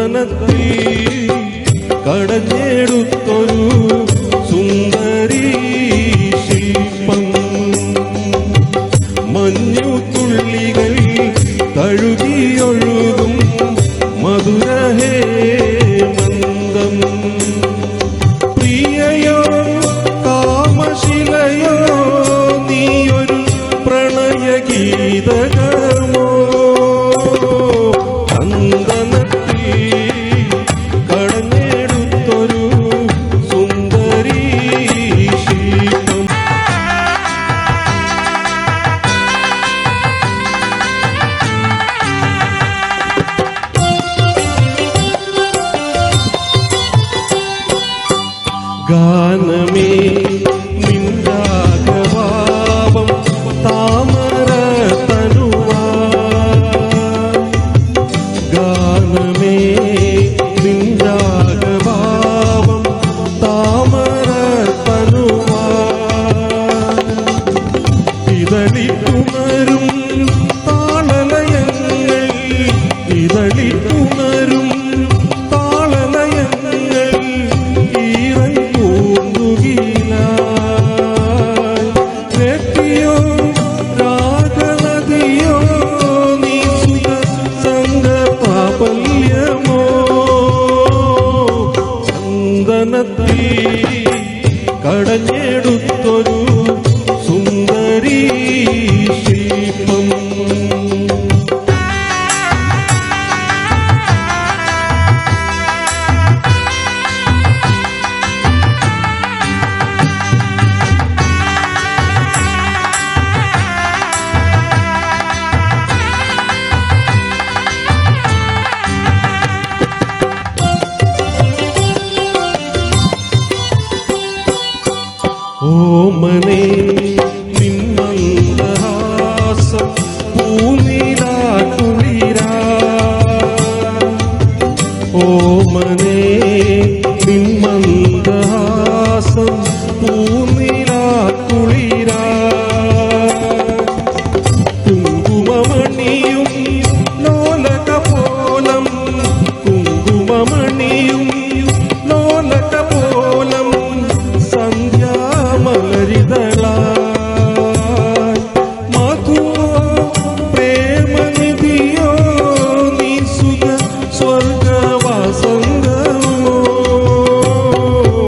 ചന്ദനത്തിൽ കടഞ്ഞെടുത്തൊരു സുന്ദരീ ശില്പം. മഞ്ഞുതുള്ളികൾ തഴുകിയൊഴുകും മധുരഹേമന്തം. പ്രിയയോ കാമശിലയോ നീയൊരു പ്രണയഗീതകമോ. ഗാനമേ നിൻരാഗഭാവം താമര തനുവാ. ഗാനമേ നിൻരാഗഭാവം താമര തനുവാ. ഇതളിപ്പുണരും താളലയങ്ങൾ, ഇതളിപ്പുണരും കടഞ്ഞെടുത്തൊരു സുന്ദരീ ശില്പം. ഓമനേ നിൻ മന്ദഹാസം പൂനിലാ